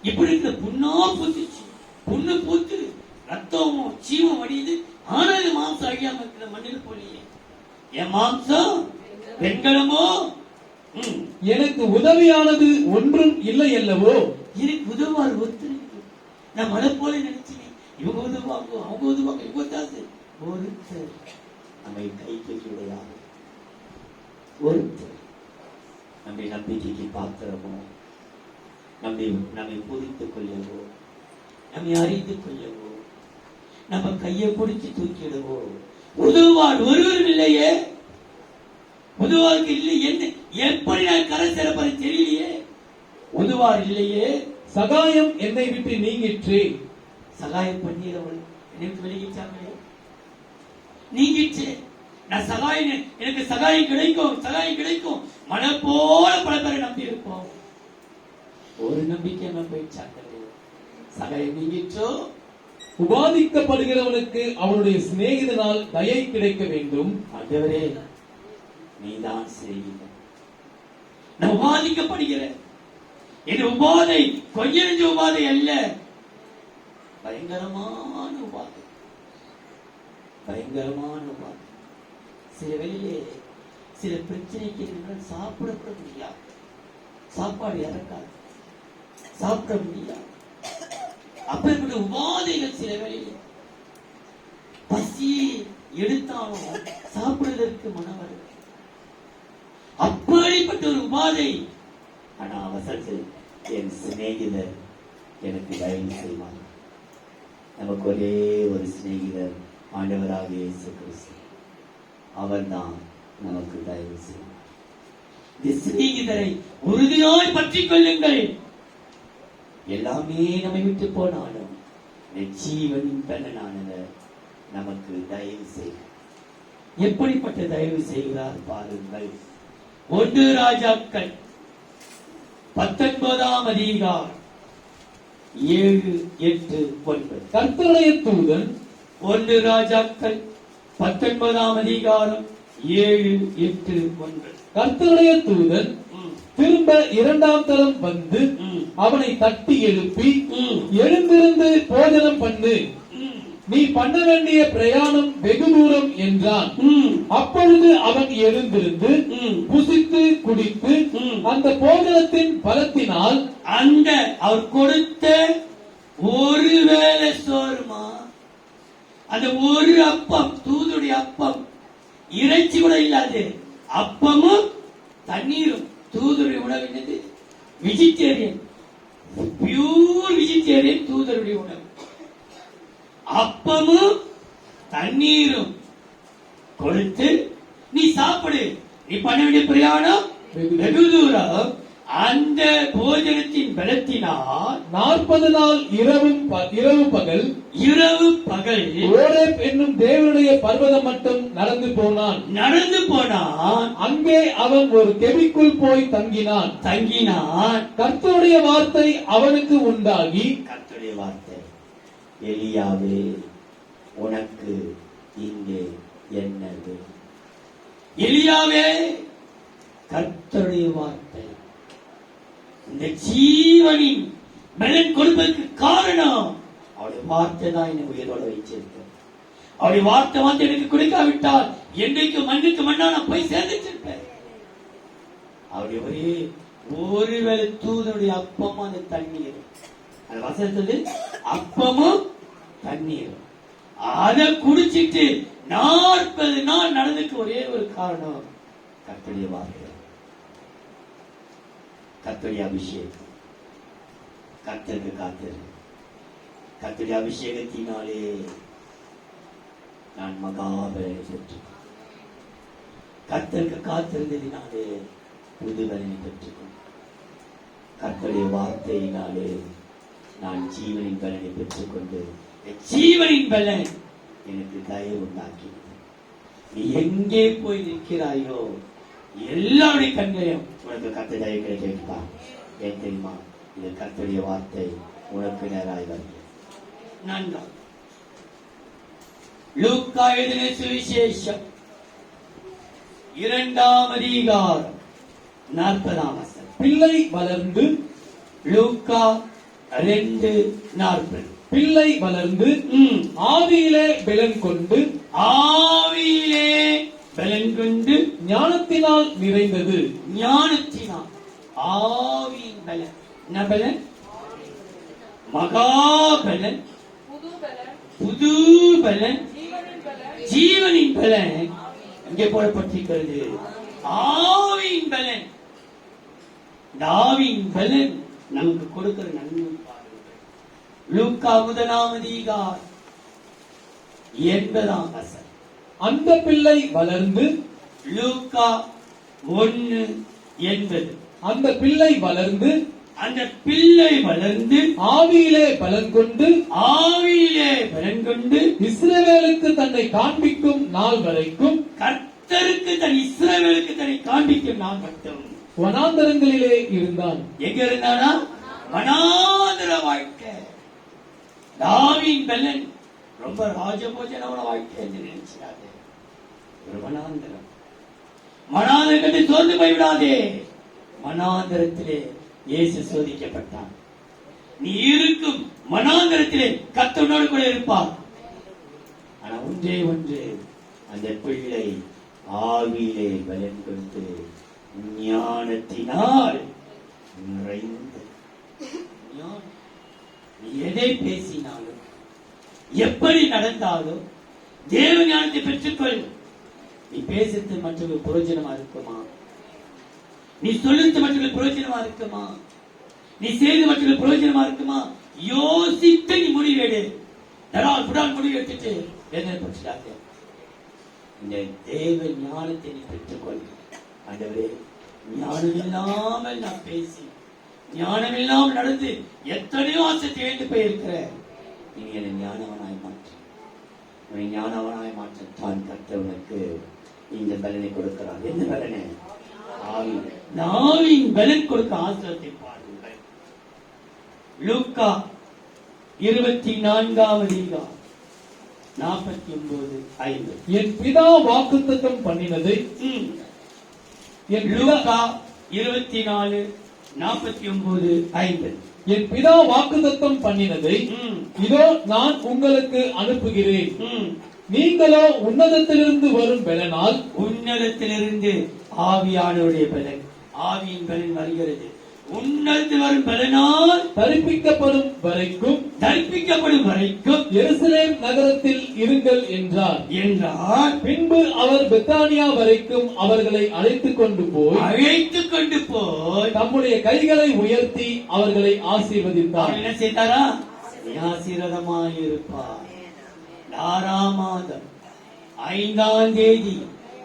இப்படி இருக்கிற புண்ணா பூத்துச்சு, புண்ணு பூத்து ரத்தமும் சீவம் வடியுது, ஆனா இது மாம்சம் அழியாம இருக்கிற மண்ணில் போலியே. என் மாம்சம் வெண்கலமோ? எனக்கு உதவியானது ஒன்றும் இல்லை அல்லவோ? எனக்கு உதவாறு ஒருத்தர், நான் மழை போல நினைச்சேன், இவங்க உதவாங்க, அவங்க உதவாங்க, இவங்க தாசு ஒருத்தர் நம்மை கைப்பற்றி விடையாது. ஒருத்தர் நம்மை நம்பிக்கைக்கு பாத்திரமோ, நம்மை புரித்துக் கொள்ளவோ, நம்மை அறிந்து கொள்ளவோ, நம்ம கையை பிடிச்சு தூக்கிடவோ உதவார் ஒருவரும் இல்லையே. உதவாருக்கு இல்லை, என்ன எப்படி நான் கரை சேரப்பட தெரியலையே, உதவார் இல்லையே. சகாயம் என்னை விட்டு நீங்கிற்று. சகாயம் பண்ணிடவள் எனக்கு விலகிச்சாங்களே, நீங்கிச்சு. நான் சகாயம், எனக்கு சகாயம் கிடைக்கும், சகாயம் கிடைக்கும், மழை போல பல பேரை நம்பி இருப்போம், ஒரு நம்பிக்கை நம்பிச்சாங்களே, சகாயம் நீங்கிச்சோ. உபாதிக்கப்படுகிறவனுக்கு அவனுடைய சிநேகிதனால் தயை கிடைக்க வேண்டும். ஆண்டவரே நீதான் செய்கிற, நான் உபாதிக்கப்படுகிறேன், என் உபாதை கொஞ்ச உபாதை அல்ல, பயங்கரமான உபாதை, பயங்கரமான உபாதை. சில வேளையிலே சில பிரச்சனைக்கு சாப்பிடப்பட முடியாது, சாப்பாடு இறக்காது, சாப்பிட முடியாது, அப்படிப்பட்ட உபாதைகள். சில வேளையிலே பசி எடுத்தாலும் சாப்பிடுவதற்கு மனம் வருது, அப்படிப்பட்ட ஒரு உபாதை. ஆனா அவசரத்தில் என் சிநேகிதர் எனக்கு தயவு செய்வார். நமக்கு ஒரே ஒரு சிநேகிதர் ஆண்டவராக இயேசு கிறிஸ்து, அவர்தான் நமக்கு தயவு செய்வார். இந்த சிநேகிதரை உறுதியாய் பற்றிக் கொள்ளுங்கள். எல்லாமே நம்மை விட்டு போனாலும் ஜீவனின் பலனானவர் நமக்கு தயவு செய்வார். எப்படிப்பட்ட தயவு செய்கிறார் பாருங்கள். 1 ராஜாக்கள் 19ஆம் அதிகாரம் 7, 8, 9. கர்த்தருடைய தூதன் 1 ராஜாக்கள் 19ஆம் அதிகாரம் 7, 8, 9. கர்த்தருடைய தூதன் திரும்ப 2ஆம் தரம் வந்து அவனை தட்டி எழுப்பி, எழுந்திருந்து போஜனம் பண்ணு, நீ பண்ண வேண்டிய பிரயாணம் வெகு தூரம் என்றான். அப்பொழுது அவன் எழுந்திருந்து புசித்து குடித்து அந்த போஜனத்தின் பலத்தினால், அந்த அவர் கொடுத்த ஒருவேளை சோறுமா, அந்த ஒரு அப்பம், தூதுடைய அப்பம், இறைச்சி கூட இல்லாது அப்பமும் தண்ணீரும். தூதுடைய உணவு என்னது? வெஜிடேரியன், பியூர் வெஜிடேரியன் தூதருடைய உணவு. அப்பமும் தண்ணீரும் கொடுத்து நீ சாப்பிடு. நீ பண்ண வேண்டிய பிரயாணம் வெகு தூரம். அந்த போஜனத்தின் பலத்தினால் 40 நாள் இரவு பகல் ஓரேப் என்னும் தேவனுடைய பர்வதம் மட்டும் நடந்து போனான். அங்கே அவன் ஒரு கெபிக்குள் போய் தங்கினான். கர்த்தருடைய வார்த்தை அவனுக்கு உண்டாகி, கர்த்தருடைய வார்த்தை, எலியாவே உனக்கு இங்கே என்னது? எலியாவே, கர்த்தருடைய வார்த்தை இந்த ஜீவனின் பலன் கொடுப்பதற்கு காரணம் அவருடைய வார்த்தை தான் என்னை உயிரோட வச்சிருக்கு. அவருடைய வார்த்தை வந்து எனக்கு கொடுக்காவிட்டால் என்றைக்கு மண்ணுக்கு மண்ணா நான் போய் சேர்ந்துச்சிருப்பேன். அவருடைய ஒருவேளை தூதனுடைய அப்பமும் அந்த தண்ணீர், அந்த வசனத்துல அப்பமும் தண்ணீர், அதை குடிச்சிட்டு 40 நாள் நடந்துக்கு ஒரே ஒரு காரணம் கர்த்தருடைய வார்த்தை, கர்த்தருடைய அபிஷேகம். கர்த்தருக்கு காத்திரு. கர்த்தருடைய அபிஷேகத்தினாலே நான் மகாபலனை பெற்றேன். கர்த்தருக்கு காத்திருந்ததினாலே புதுபலனை பெற்றுக்கொண்டேன். கர்த்தருடைய வார்த்தையினாலே நான் ஜீவனின் பலனை பெற்றுக்கொண்டு ஜீவனின் பலன் எனக்கு தயவு உண்டாக்கினது. நீ எங்கே போய் நிற்கிறாயோ எல்லாருடைய கண்களையும் உனக்கு கர்த்தர் தயவு கிடைக்க. ஏன் தெரியுமா? இது கர்த்தருடைய வார்த்தை உனக்கு நேராய் வருகிறது. நான்காம் லூக்கா எழுதின சுவிசேஷம் 2ஆம் அதிகாரம் 40ஆம் வசனம். பிள்ளை வளர்ந்து, லூக்கா 2:40. பிள்ளை வளர்ந்து ஆவியிலே பலன் கொண்டு ஞானத்தினால் நிறைந்தது. ஞானத்தினால், ஆவியின் பலன். என்ன பலன்? மகாபலன், புது பலன், ஜீவனின் பலன் இங்கே போடப்பட்டிருக்கிறது. ஆவியின் பலன். இந்த ஆவியின் பலன் நமக்கு கொடுக்கிற நன்மை பாருங்கள். லூக்கா 1ஆம் அதிகாரம் 80ஆம் வசனம். அந்த பிள்ளை வளர்ந்து, லூக்கா 1:80. அந்த பிள்ளை வளர்ந்து ஆவியிலே பலன் கொண்டு இஸ்ரவேலுக்கு தன்னை காண்பிக்கும் நாள் வரைக்கும், கர்த்தருக்கு தன் இஸ்ரவேலுக்கு தன்னை காண்பிக்கும் நாள் மட்டும் வனாந்தரங்களிலே இருந்தான். எங்க இருந்தானா? வனாந்தர வாழ்க்கை. ஆவியின் பலன் ரொம்ப ராஜபோஜனமான வாழ்க்கை என்று நினைச்சாரு. ஒரு வனாந்தரம். மனாந்தரத்தை சோர்ந்து போய்விடாதே. மனாந்தரத்திலே இயேசு சோதிக்கப்பட்டான். நீ இருக்கும் மனாந்தரத்திலே கர்த்தரோடு கூட இருப்பார். ஆனா ஒன்றே ஒன்று, அந்த பிள்ளை ஆவியிலே பலன் கொடுத்து ஞானத்தினால் நிறைந்து. நீ எதை பேசினாலும் எப்படி நடந்தாலும் தேவ ஞானத்தை பெற்றுக்கொள். நீ பேசுறது மற்றவர்கள் பிரயோஜனமா இருக்குமா? நீ சொல்லுறது மற்றவர்கள் பிரயோஜனமா இருக்குமா? நீ செய்து மற்றவர்கள் பிரயோஜனமா இருக்குமா? யோசித்து நீ முடிவெடு. முடிவு எடுத்துட்டு வேதனைப்பட்டாங்க. இந்த தேவ ஞானத்தை நீ பெற்றுக்கொள். ஆண்டவரே, ஞானம் இல்லாமல் நான் பேசி, ஞானம் இல்லாமல் நடந்து எத்தனையோ ஆசை தேர்ந்து போயிருக்கிற, நீ என்னை ஞானவனாய் மாற்று. உன்னை ஞானவனாய் மாற்றத்தான் கர்த்தர் உனக்கு இந்த பலனை கொடுக்கிறார். என்ன பலனை? ஆவியின் பலன் கொடுக்க ஆசிரியத்தை பாருங்கள். லூக்கா 24ஆம் அதிகாரம் 49:5. என் பிதா வாக்குத்தத்தம் பண்ணினதை, லூக்கா 24:49-50. என் பிதா வாக்குத்தத்தம் பண்ணினதை இதோ நான் உங்களுக்கு அனுப்புகிறேன். நீங்களோ உன்னதத்திலிருந்து வரும் பலனால், உன்னதத்திலிருந்து ஆவியானவருடைய பலன், ஆவியின் பலன் வருகிறது. உன்னதத்தில் வரும் பலனால் தரிப்பிக்கப்படும் வரைக்கும் எருசலேம் நகரத்தில் இருங்கள் என்றார். பின்பு அவர் பெத்தானியா வரைக்கும் அவர்களை அழைத்துக் கொண்டு போய் தம்முடைய கைகளை உயர்த்தி அவர்களை ஆசீர்வதித்தார். என்ன செய்தாரா? ஆசீர்வாதமாயிருப்பார். 6ஆம் மாதம் 5ஆம் தேதி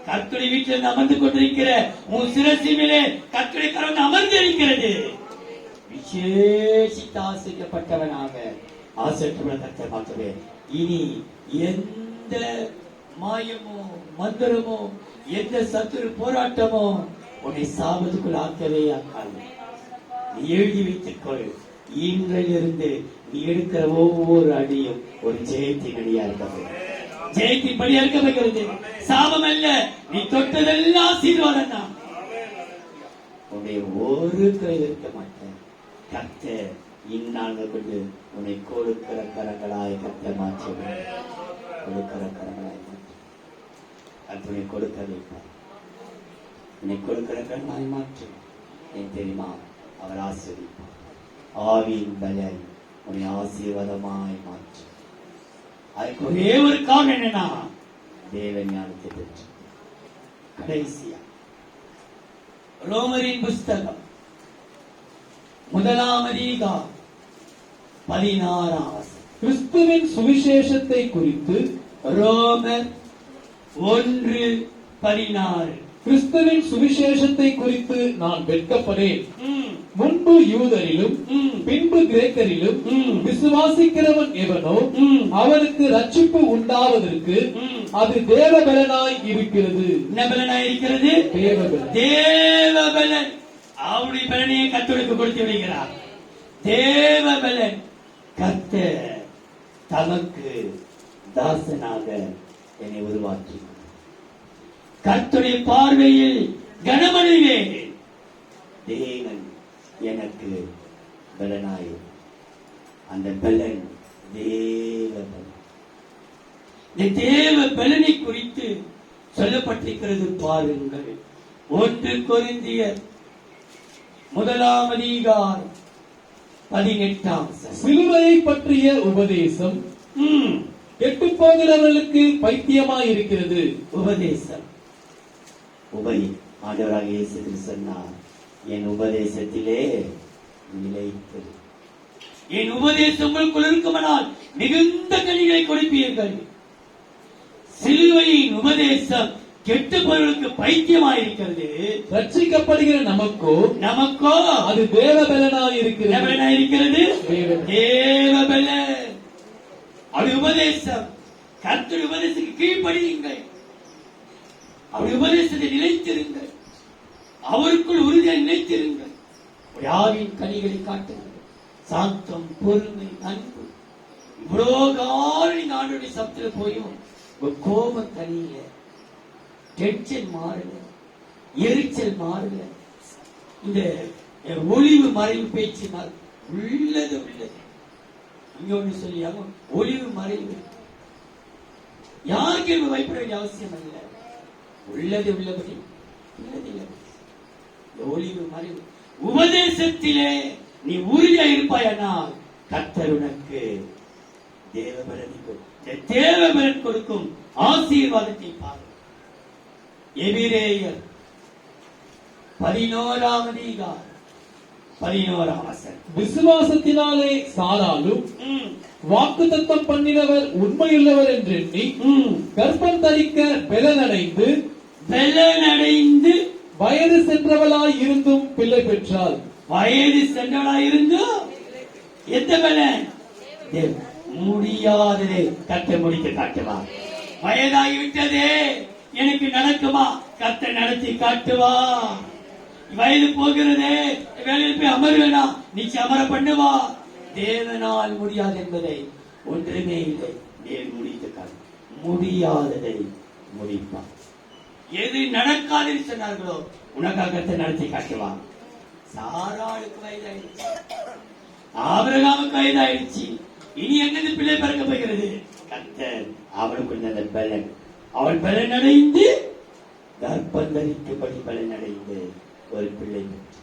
கர்த்தருடைய வீட்டில் அமர்ந்து கொண்டிருக்கிற உன் சிரசின் மேலே கர்த்தருடைய கரம் அமர்ந்திருக்கிறது. விசேஷித்து ஆசிக்கப்பட்டவனாக ஆசிரியப்பட கர்த்தர் மாற்றுவேன். இனி எந்த மாயமோ மந்திரமோ எந்த சத்துரு போராட்டமோ உன்னை சாபத்துக்குள் ஆக்கவே ஆக்காது. நீ எழுதி வைத்துக் கொள், இன்றிலிருந்து நீ எடுக்கிற ஒவ்வொரு அடியும் ஒரு ஜெயத்தின் அடியா இருக்க, ஜெயத்தின் படியா இருக்க வைக்கிறது. சாபம் அல்ல, நீ தொட்டதெல்லாம் ஆசீர்வாதம் தான். உன்னை ஒரு கை இருக்க மாட்டேன். கர்த்தர் இந்நாள்கள் கொண்டு உன்னை கொடுக்கிற கரங்களாய் கர்த்தர் மாற்றுவேன். கொடுக்கிற கரங்களாய் மாற்று. கர்த்தரை கொடுக்க வைப்பார். உன்னை கொடுக்கிற கரங்களாய் மாற்று. ஏன் தெரியுமா? அவர் ஆசீர்வதிப்பார். ஆவியின் பலன் உன்னை ஆசீர்வாதமாய் மாற்று. அதுக்கு ஒரே ஒரு காரணம் என்னன்னா, தேவ ஞானத்தை பெற்று. கடைசியா ரோமரின் புஸ்தகம் 1ஆம் அதிகாரம் 16ஆம் வசனம். கிறிஸ்துவின் சுவிசேஷத்தை குறித்து ரோமர் 1:16. கிறிஸ்துவின் சுவிசேஷத்தை குறித்து நான் வெட்கப்படேன். முன்பு யூதரிலும் பின்பு கிரேக்கரிலும் விசுவாசிக்கிறவன் எவனோ அவனுக்கு ரட்சிப்பு உண்டாவதற்கு அது தேவபலனாய் இருக்கிறது. என்ன பலனாய் இருக்கிறது? தேவபலன். தேவபலன். அவருடைய பலனையை கர்த்தருக்கு கொடுத்து விடுகிறார். தேவபலன். கர்த்தர் தமக்கு தாசனாக என்னை உருவாக்கி கர்த்தருடைய பார்வையில் கனமடைவேன். தேவன் எனக்கு பலனாய், அந்த பலன் தேவ பலன். இந்த தேவ பலனை குறித்து சொல்லப்பட்டிருக்கிறது பாருங்கள். 1 கொரிந்தியர் 1ஆம் அதிகாரம் 18ஆம் வசனம். சிலுவையை பற்றிய உபதேசம் கெட்டு போகிறவர்களுக்கு பைத்தியமாய் இருக்கிறது. உபதேசம் ஆண்டவராக இயேசு கிறிஸ்து சொன்னார், என் உபதேசத்திலே நிலைத்திரு. என் உபதேசம் உங்களுக்குள் இருக்குமானால் மிகுந்த கனிகளை கொடுப்பீர்கள். சிலுவையின் உபதேசம் கெட்டு பொருளுக்கு பைத்தியமாயிருக்கிறது. ரட்சிக்கப்படுகிற நமக்கோ அது தேவபலனாய் இருக்கிறது. தேவபலன். அவருடைய உபதேசம், கர்த்தருடைய உபதேசத்துக்கு கீழ்ப்படியுங்கள். அவருடைய உபதேசத்தை நிலைத்திருங்கள். அவருக்குள் உறுதியாக நிலைத்திருங்கள். ஆவியின் கனிகளை காட்டுங்கள். சாந்தம், பொறுமை, அன்பு. இவ்வளோ காலம் நீங்க ஆண்டவருடைய சப்தத்தில் போயும் கோபம் தனியில, டென்ஷன் மாறல, எரிச்சல் மாறல, இந்த ஒளிவு மறைவு பேச்சு உள்ளது. இங்க ஒண்ணு சொல்லியாங்க, ஒளிவு மறைவு யாருக்கு பயப்பட வேண்டிய அவசியம் அல்ல. உள்ளது உள்ளபடி, ஒளிவு மறைவு உபதேசத்திலே நீ உறுதியா இருப்பாயானால் கர்த்தர் உனக்கு தேவபலன் கொடுக்கும் ஆசீர்வாதத்தை பாரு. எபிரேயர் 11ஆம் அதிகாரம் 11ஆம் வசனம். விசுவாசத்தினாலே சாராலும் வாக்குத்தத்தம் பண்ணினவர் உண்மையுள்ளவர் என்று எண்ணி கர்ப்பம் தரிக்க பலனடைந்து வயது சென்றவளாய் இருந்தும் பிள்ளை பெற்றாள். வயது சென்றவளாய் இருந்தும் எந்த பலன்? முடியாததே கர்த்தர் முடித்து காட்டுவா. வயதாகிவிட்டதே, எனக்கு நடக்குமா? கர்த்தர் நடத்தி காட்டுவா. வயது போகிறதே, வேலையில் போய் அமர்வேனா? நிச்சயம் அமர பண்ணுவா. தேவனால் முடியாது என்பதை ஒன்றுமே இல்லை. தேவன் முடித்து காட்டு. முடியாததை முடிப்பான். எது நடக்காது சொன்னார்களோ உனக்காக கர்த்தர் நடத்தி காட்டுவான். சாராளுக்கு வயதாயிடுச்சு, ஆபிரகாமுக்கு வயதாயிடுச்சு. இனி என்னது பிள்ளை பிறக்க போகிறது? கர்த்தர் அவனுக்கு அந்த பலன், அவன் பலன் அடைந்து கர்ப்பம் தரிக்கும்படி பலன் அடைந்து ஒரு பிள்ளை பெற்று.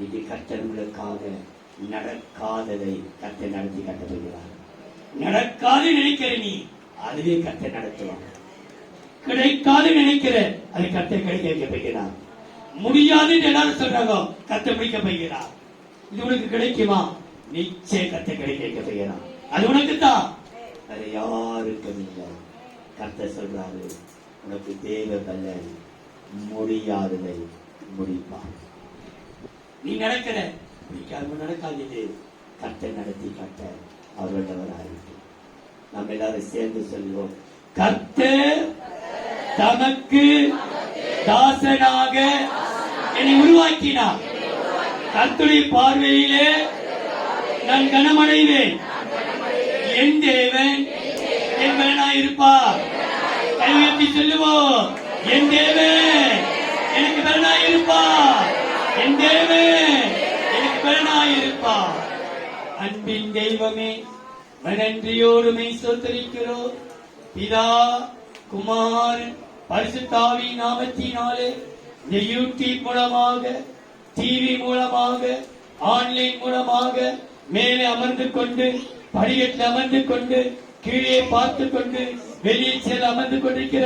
இது கர்த்தர் உங்களுக்காக நடக்காததை கர்த்தர் நடத்தி காட்ட போகிறார். நடக்காது நினைக்கிற நீ, அதுவே கர்த்தர் நடத்துவாங்க. கிடைக்காது நினைக்கிற அது கர்த்தர் கிடைக்க வைக்க போகிறார். முடியாது எல்லாரும் சொல்றாங்க, கர்த்தர் முடிக்க போகிறார். இது உனக்கு கிடைக்குமா? நிச்சயம் கர்த்தர் கிடைக்க வைக்க போகிறார். அது உனக்கு தான். வேற யாருக்கும் இல்லை. கர்த்தர் சொல்றாரு, உனக்கு தேவ பலன் முடியாததை முடிப்பார். நீ நடக்கிற முடிக்காம நடக்காதது கர்த்தர் நடத்தி காட்ட அவர் வல்லவராயிருக்கு. நாம் எல்லாரும் சேர்ந்து சொல்லுவோம், கர்த்தர் தமக்கு தாசனாக என்னை உருவாக்கினார். கர்த்தருடைய பார்வையிலே நான் கனமடைவேன். என் தேவன் என் பலனாய் இருப்பார். கை உயர்த்தி சொல்லுவோம், என் தேவன் எனக்கு பலனாய் இருப்பார். என் தேவன் எனக்கு பலனாய் இருப்பார். அன்பின் தெய்வமே, நன்றியோடுமை ஸ்தோத்திரிக்கிறோம். பிதா, குமாரன், பரிசுத்த ஆவியின் நாமத்தினாலே இந்த யூடியூப் மூலமாக, டிவி மூலமாக, ஆன்லைன் மூலமாக மேலே அமர்ந்து கொண்டு, படிக்கட்டில் அமர்ந்து கொண்டு, கீழே பார்த்து கொண்டு, வெளியே செல்ல அமர்ந்து கொண்டிருக்கிற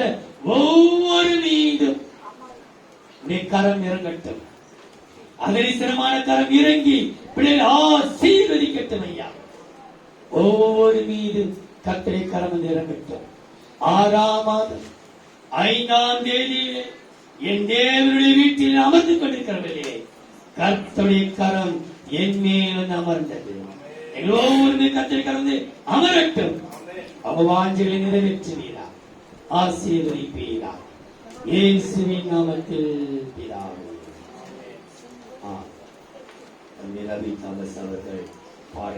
ஒவ்வொரு மீதும் நீ கரம் இறங்கட்டும். அதிரமான கரம் இறங்கி பிள்ளைகள் ஆசீர்வதிக்கட்டும் ஐயா. ஒவ்வொரு மீது கர்த்தரை கரம் இறங்கட்டும். 6ஆம் மாதம் 5ஆம் தேதியிலே என் தேவனுடைய வீட்டில் அமர்ந்து கொண்டிருக்கிறவர்களே, கர்த்தருடைய கரம் என் மேல் அமர்ந்தது. எங்கள் ஒவ்வொரு கர்த்தரை கரம் அமரட்டும். அவ வாஞ்சைகளை நிறைவேற்றுவீரா, ஆசீர்வதிப்பீரா. இயேசுவின் நாமத்தில் பிதாவே. ரவி தாமஸ் அவர்கள் பாட